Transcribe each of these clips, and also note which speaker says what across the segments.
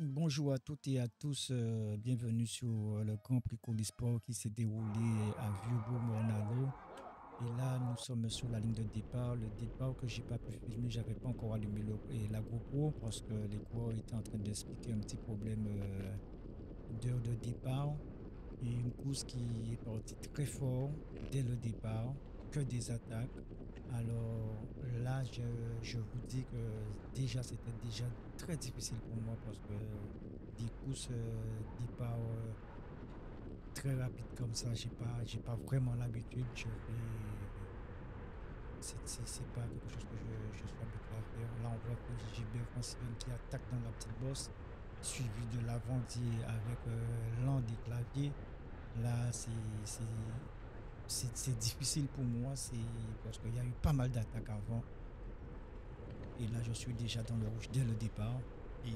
Speaker 1: Bonjour à toutes et à tous, bienvenue sur le Grand Prix Colisport qui s'est déroulé à Vieux-Beau-Mornalo. Et là, nous sommes sur la ligne de départ. Le départ que j'ai pas pu filmer, j'avais pas encore allumé la GoPro parce que les coureurs étaient en train d'expliquer un petit problème d'heure de départ. Et une course qui est partie très fort dès le départ, que des attaques. Alors là, je vous dis que déjà, c'était déjà très difficile pour moi parce que des courses départ très rapides comme ça, j'ai pas vraiment l'habitude. C'est pas quelque chose que je suis habitué à faire. Là, on voit que Gilbert Francillon qui attaque dans la petite bosse, suivi de Lavandier avec l'un des claviers. Là, c'est difficile pour moi, c'est parce qu'il y a eu pas mal d'attaques avant. Et là, je suis déjà dans le rouge dès le départ. Et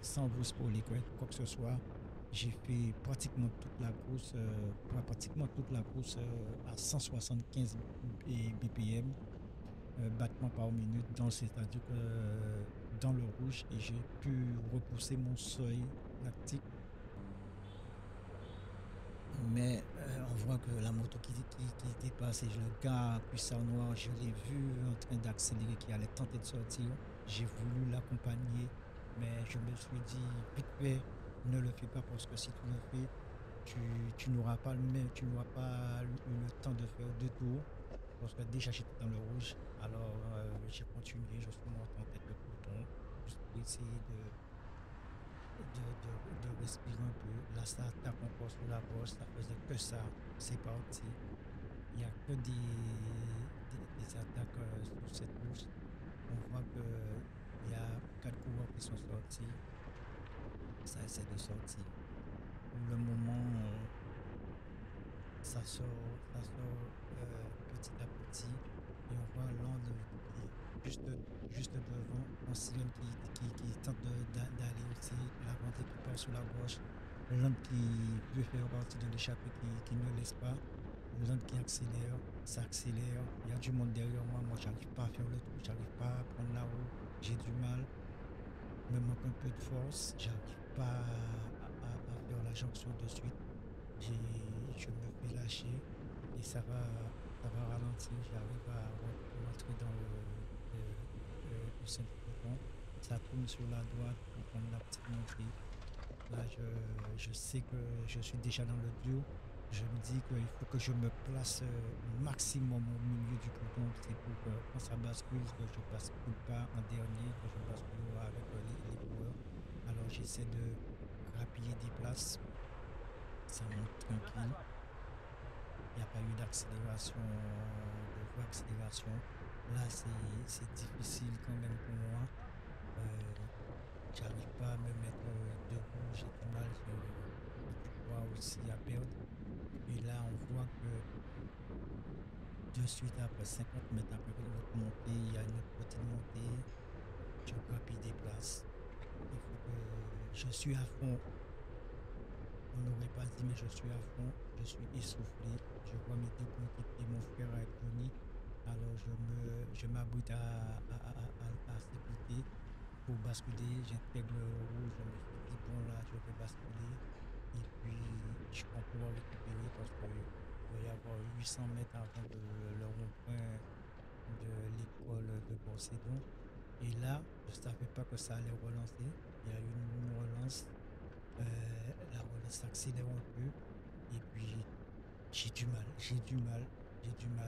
Speaker 1: sans vous spoiler quoi que ce soit, j'ai fait pratiquement toute la course, à 175 BPM, battements par minute, c'est-à-dire que dans le rouge, et j'ai pu repousser mon seuil lactique. Mais on voit que la moto qui dépasse et le gars cuissard noir, je l'ai vu en train d'accélérer, qui allait tenter de sortir. J'ai voulu l'accompagner, mais je me suis dit, vite fait, ne le fais pas parce que si tu le fais, tu n'auras pas tu n'auras pas eu le temps de faire deux tours. Parce que déjà j'étais dans le rouge, alors j'ai continué, je suis monté en tête de peloton, juste pour essayer de respirer un peu. Là, ça attaque encore sur la bosse, ça faisait que ça, c'est parti. Il n'y a que des attaques sur cette course. On voit qu'il y a quatre coureurs qui sont sortis, ça essaie de sortir. Pour le moment, ça sort petit à petit. Et on voit Land juste, juste devant, un sillon qui tente d'aller aussi, l'avant qui part sur la gauche, Land qui veut faire partie de l'échappée qui ne laisse pas, Land qui accélère, ça accélère, il y a du monde derrière moi, moi j'arrive pas à faire le trou, j'arrive pas à prendre la roue, j'ai du mal, me manque un peu de force, j'arrive pas à faire la jonction de suite. Je me fais lâcher et ça va ralentir. J'arrive à rentrer dans le sein du peloton. Ça tourne sur la droite pour prendre la petite montée. Là, je sais que je suis déjà dans le dur. Je me dis qu'il faut que je me place maximum au milieu du peloton. C'est pour que quand ça bascule, que je ne bascule pas en dernier, que je bascule avec les coureurs. Alors, j'essaie de grappiller des places. Ça monte tranquille. Il n'y a pas eu d'accélération, de vraie accélération. Là, c'est difficile quand même pour moi. Euh, J'arrive pas à me mettre debout, j'ai du mal, j'ai du poids aussi à perdre. Et là, on voit que de suite après 50 mètres après l'autre montée, il y a une autre petite montée. Je grappille des places. Il faut que je suis à fond. On n'aurait pas dit, mais je suis à fond, je suis essoufflé. Je vois mes deux coéquipiers, mon frère avec Tony. Alors je m'abrite à ses côtés pour basculer. J'intègre le rouge, je me suis dit, bon là, je vais basculer. Et puis, je pense pouvoir récupérer parce qu'il doit y avoir 800 mètres avant le rond-point de l'école de Borcédon. Et là, je ne savais pas que ça allait relancer. Il y a eu une relance, la relance s'accélère un peu. Et puis, j'ai du mal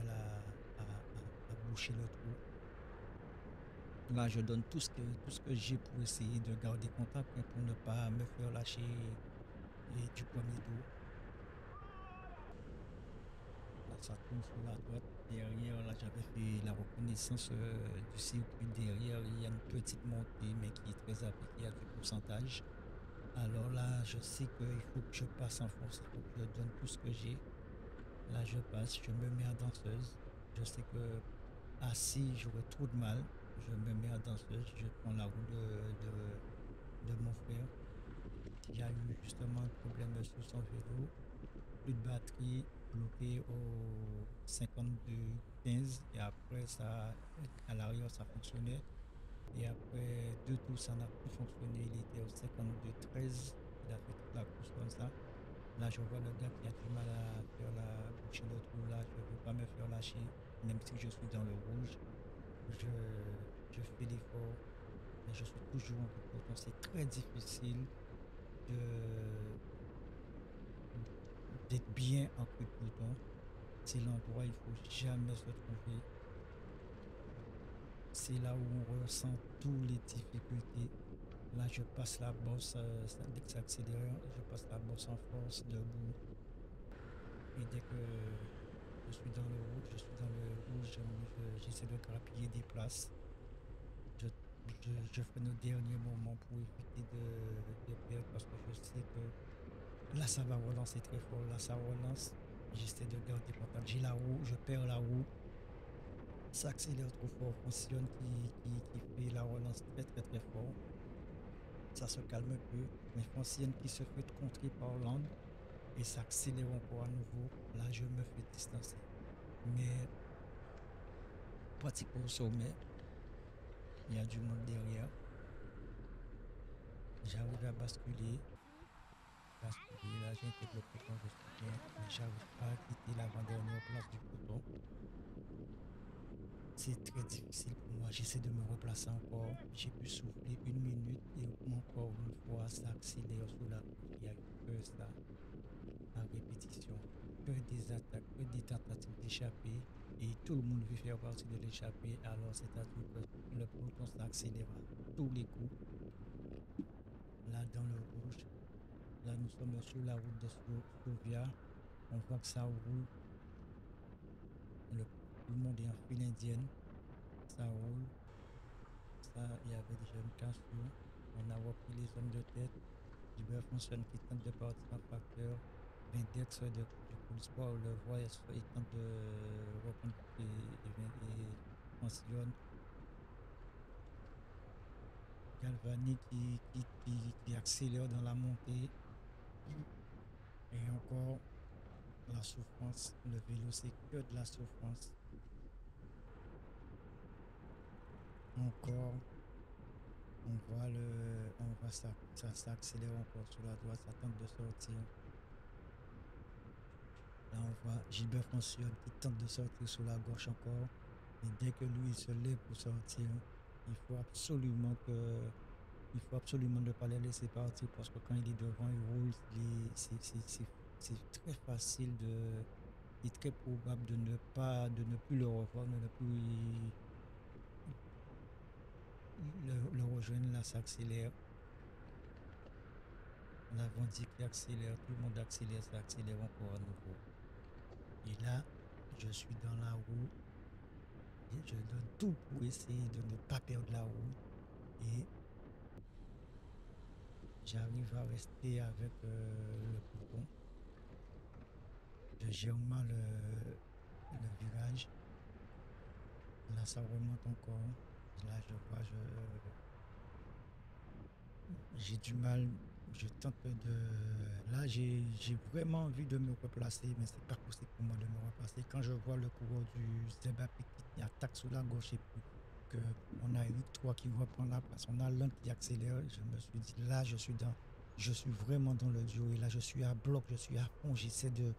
Speaker 1: à boucher le trou. Là, je donne tout ce que j'ai pour essayer de garder contact, hein, pour ne pas me faire lâcher du premier tour. Là, ça tourne sur la droite. Derrière, là, j'avais fait la reconnaissance du circuit. Derrière, il y a une petite montée, mais qui est très appliquée à du pourcentage. Alors là, je sais qu'il faut que je passe en force, il faut que je donne tout ce que j'ai. Là, je passe, je me mets en danseuse. Je sais que assis, j'aurais trop de mal. Je me mets en danseuse, je prends la roue de mon frère qui a eu justement un problème sur son vélo, plus de batterie, bloqué au 52 15 et après ça, à l'arrière, ça fonctionnait. Et après deux tours, ça n'a plus fonctionné. Il était au 52-13. Il a fait toute la course comme ça. Là, je vois le gars qui a du mal à faire la boucher le trou. Là, je ne veux pas me faire lâcher, même si je suis dans le rouge. Je, je fais l'effort, mais je suis toujours en coup de peloton. C'est très difficile de, d'être bien en coup de peloton. C'est l'endroit où il ne faut jamais se trouver. C'est là où on ressent toutes les difficultés. Là, je passe la bosse, dès que ça accélère, je passe la bosse en force, debout. Et dès que je suis dans le rouge, j'essaie de grappiller des places. Je, je fais nos derniers moments pour éviter de perdre parce que je sais que là, ça va relancer très fort. Là, ça relance. J'essaie de garder contact. J'ai la roue, je perds la roue. Ça accélère trop fort. Fonctionne qui fait la relance très très très fort. Ça se calme un peu. Mais Foncienne qui se fait contrer par Land et ça accélère encore à nouveau. Là, je me fais distancer. Mais pratiquement au sommet, il y a du monde derrière. J'arrive à basculer. Là, j'ai intégré le peloton, je suis bien. Mais j'arrive pas à quitter l'avant-dernière place du peloton. C'est très difficile pour moi. J'essaie de me replacer encore. J'ai pu souffler une minute et encore une fois, ça accélère sous la couche. Il n'y a que ça à répétition. Que des attaques, que des tentatives d'échapper. Et tout le monde veut faire partie de l'échapper. Alors, c'est-à-dire que le peloton s'accélère à tous les coups. Là, dans le rouge, là, nous sommes sur la route de Sovia. On voit que ça roule. Tout le monde est en file indienne. Ça roule. Ça, il y avait déjà une cassure. On a repris les hommes de tête. Gilbert François qui tente de partir en facteur. L'index du Cool Sport, le voit, il tente de reprendre et Francillon. Galvani qui accélère dans la montée. Et encore la souffrance. Le vélo, c'est que de la souffrance. Encore, on voit ça s'accélère encore sur la droite, ça tente de sortir. Là, on voit Gilbert François qui tente de sortir sur la gauche encore. Et dès que lui il se lève pour sortir, il faut absolument ne pas les laisser partir parce que quand il est devant, il roule. C'est très facile il est très probable de ne plus le revoir, de ne plus le rejoindre. Là, ça accélère. L'avant-dit qui accélère, tout le monde accélère, ça accélère encore à nouveau. Et là, je suis dans la roue. Et je donne tout pour essayer de ne pas perdre la roue. Et j'arrive à rester avec le peloton. Je gère mal le virage. Là, ça remonte encore. Là, je vois, j'ai du mal. Je tente de. Là, j'ai vraiment envie de me replacer, mais c'est pas possible pour moi de me replacer. Quand je vois le coureur du Zebapé qui attaque sur la gauche et puis qu'on a U3 qui reprend la place, on a l'un qui accélère, je me suis dit, là, je suis vraiment dans le duo et là, je suis à bloc, je suis à fond, j'essaie de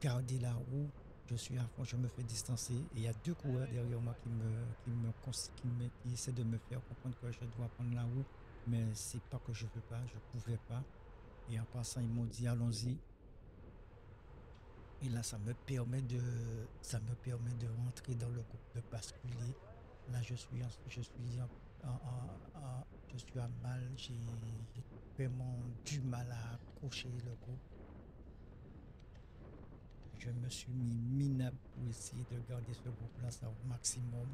Speaker 1: garder la roue. Je suis à fond, je me fais distancer et il y a deux coureurs derrière moi qui essaient de me faire comprendre que je dois prendre la roue, mais c'est pas que je veux pas, je pouvais pas. Et en passant, ils m'ont dit allons-y. Et là, ça me permet de rentrer dans le groupe, de basculer. Là, je suis à mal, j'ai vraiment du mal à accrocher le groupe. Je me suis mis minable pour essayer de garder ce groupe-là au maximum.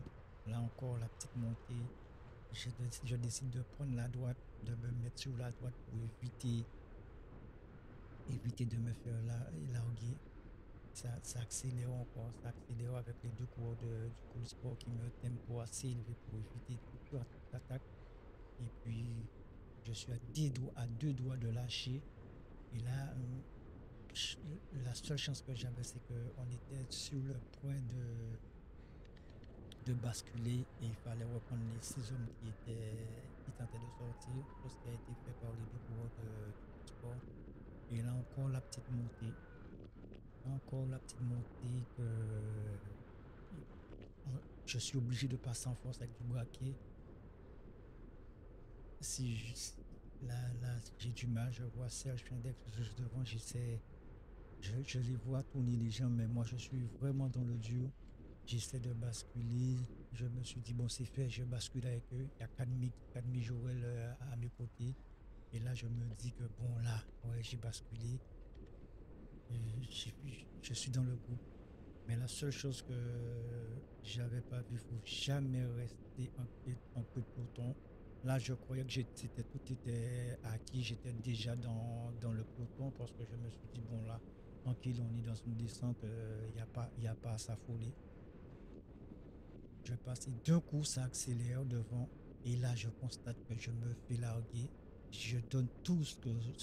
Speaker 1: Là encore, la petite montée. Je décide de prendre la droite, de me mettre sur la droite pour éviter de me faire larguer. Ça accélère encore, ça accélère avec les deux coureurs du Cool Sport qui me tempo assez élevé pour éviter toute attaque. Et puis, je suis à deux doigts de lâcher. Et là, la seule chance que j'avais, c'est qu'on était sur le point de basculer et il fallait reprendre les 6 hommes tentait de sortir, chose qui a été faite par les deux coureurs de transport. Et là encore la petite montée, encore la petite montée que je suis obligé de passer en force avec du braquet. Si je- Là, j'ai du mal, je vois Serge Findex juste devant, je les vois tourner les jambes, mais moi je suis vraiment dans le dur. J'essaie de basculer. Je me suis dit, bon, c'est fait, je bascule avec eux. Il y a Cadmi Joël à mes côtés. Et là, je me dis que bon, là, ouais, j'ai basculé. Je suis dans le groupe. Mais la seule chose que j'avais pas vu, il faut jamais rester en queue de peloton. Là, je croyais que tout était acquis. J'étais déjà dans le peloton parce que je me suis dit, bon, là, tranquille, on est dans une descente, il y a pas à s'affoler. Je passe et d'un coup, ça accélère devant. Et là, je constate que je me fais larguer. Je donne tout ce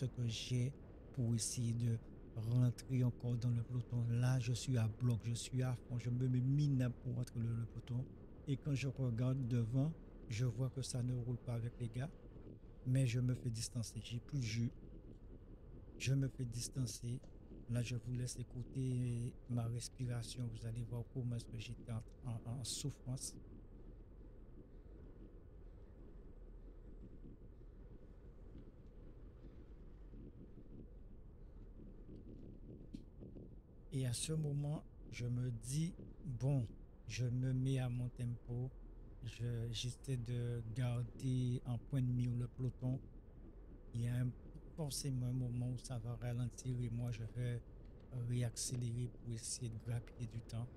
Speaker 1: que j'ai pour essayer de rentrer encore dans le peloton. Là, je suis à bloc, je suis à fond, je me mets minable pour rentrer le peloton. Et quand je regarde devant, je vois que ça ne roule pas avec les gars, mais je me fais distancer. J'ai plus de jus, je me fais distancer. Là, je vous laisse écouter ma respiration. Vous allez voir comment est-ce que j'étais en souffrance. Et à ce moment, je me dis, bon, je me mets à mon tempo, j'essaie de garder en point de mire le peloton. Il y a forcément un moment où ça va ralentir et moi, je vais réaccélérer pour essayer de grappiller du temps.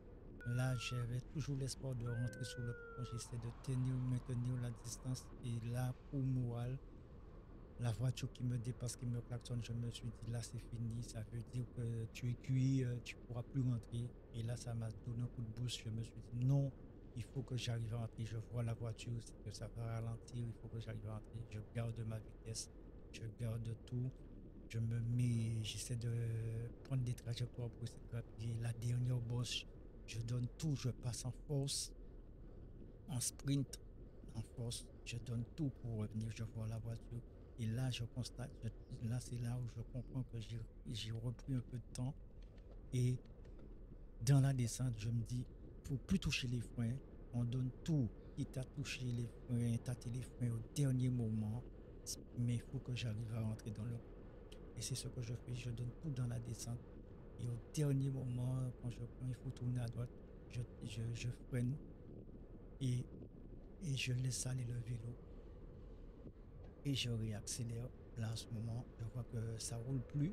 Speaker 1: Là, j'avais toujours l'espoir de rentrer sur le peloton. J'essaie de maintenir la distance. Et là, pour moral, la voiture qui me dépasse, qui me klaxonne, je me suis dit là c'est fini, ça veut dire que tu es cuit, tu ne pourras plus rentrer. Et là ça m'a donné un coup de boost, je me suis dit non, il faut que j'arrive à rentrer, je vois la voiture, c'est que ça va ralentir, il faut que j'arrive à rentrer, je garde ma vitesse, je garde tout, j'essaie de prendre des trajectoires pour essayer de grappiller. La dernière bosse, je donne tout, je passe en force, en sprint, en force, je donne tout pour revenir, je vois la voiture. Et là, je constate, là, c'est là où je comprends que j'ai repris un peu de temps. Et dans la descente, je me dis, il ne faut plus toucher les freins. On donne tout, quitte à toucher les freins, tâter les freins au dernier moment. Mais il faut que j'arrive à rentrer dans le groupe. Et c'est ce que je fais. Je donne tout dans la descente. Et au dernier moment, quand il faut tourner à droite, je freine et, et je laisse aller le vélo. Et je réaccélère. Là, en ce moment, je vois que ça roule plus.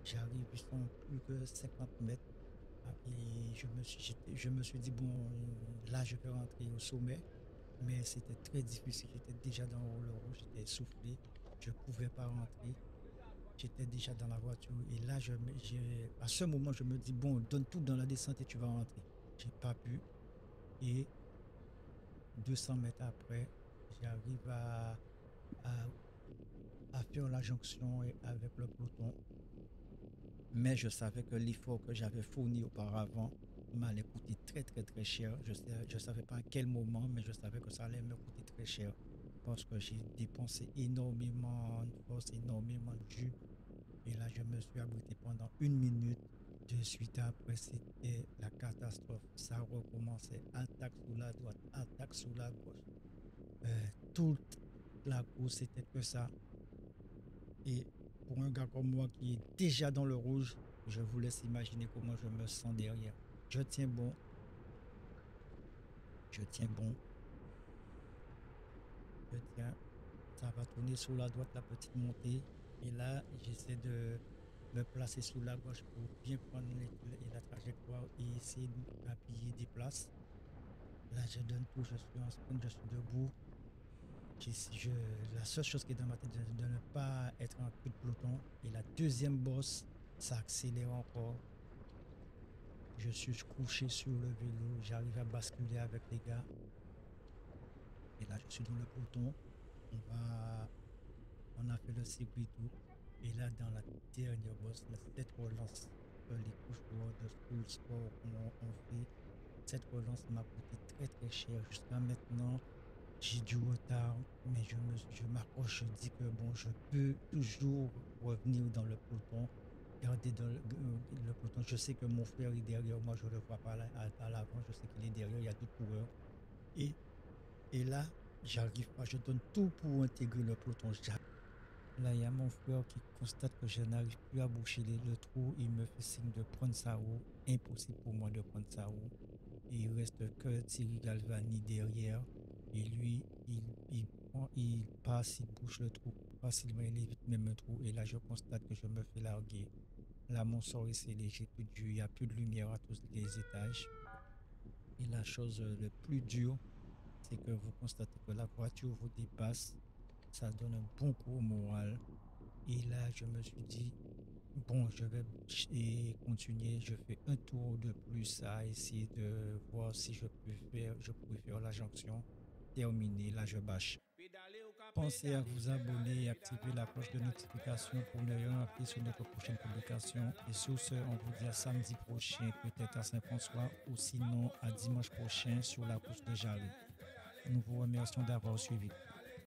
Speaker 1: J'arrive, ils sont plus que 50 mètres. Et je me suis dit, bon, là, je vais rentrer au sommet. Mais c'était très difficile. J'étais déjà dans le rouge, j'étais essoufflé. Je ne pouvais pas rentrer. J'étais déjà dans la voiture. Et là, à ce moment, je me dis, bon, donne tout dans la descente et tu vas rentrer. J'ai pas pu. Et 200 mètres après, j'arrive à, à faire la jonction avec le peloton. Mais je savais que l'effort que j'avais fourni auparavant m'allait coûter très très très cher. Je savais pas à quel moment, mais je savais que ça allait me coûter très cher parce que j'ai dépensé énormément de force, énormément de jus. Et là, je me suis abrité pendant une minute. De suite après, c'était la catastrophe. Ça recommençait. Attaque sous la droite, attaque sous la gauche. Toute la course, c'était que ça. Et pour un gars comme moi qui est déjà dans le rouge, je vous laisse imaginer comment je me sens derrière. Je tiens bon, je tiens bon, je tiens. Ça va tourner sur la droite, la petite montée. Et là, j'essaie de me placer sur la gauche pour bien prendre la trajectoire et essayer d'appuyer des places. Là, je donne tout, je suis en sprint, je suis debout. La seule chose qui est dans ma tête, c'est de ne pas être en queue de peloton. Et la deuxième bosse, ça accélère encore. Je suis couché sur le vélo, j'arrive à basculer avec les gars. Et là, je suis dans le peloton. On va, on a fait le circuit tout. Et là, dans la dernière bosse, cette relance que les couchoirs de School Sport ont fait, cette relance m'a coûté très très cher. Jusqu'à maintenant, j'ai du retard, mais je m'accroche, je dis que bon, je peux toujours revenir dans le peloton, garder dans le peloton. Je sais que mon frère est derrière moi, je ne le vois pas à l'avant, je sais qu'il est derrière, il y a deux coureurs. Et, et là, j'arrive pas, je donne tout pour intégrer le peloton. Là, il y a mon frère qui constate que je n'arrive plus à boucher le trou. Il me fait signe de prendre sa roue. Impossible pour moi de prendre sa roue. Et il reste que Thierry Galvani derrière. Et lui, il passe, il bouche le trou facilement, il évite même un trou. Et là, je constate que je me fais larguer. Là, mon sort est scellé, j'ai plus de vue, il n'y a plus de lumière à tous les étages. Et la chose le plus dure, c'est que vous constatez que la voiture vous dépasse. Ça donne un bon coup au moral. Et là, je me suis dit, bon, je vais continuer. Je fais un tour de plus à essayer de voir si je peux faire la jonction. Terminé, là, je bâche. Pensez à vous abonner et activer la cloche de notification pour ne rien rater sur notre prochaine publication. Et sur ce, on vous dit à samedi prochain, peut-être à Saint-François, ou sinon à dimanche prochain sur la course de Jarry. Nous vous remercions d'avoir suivi.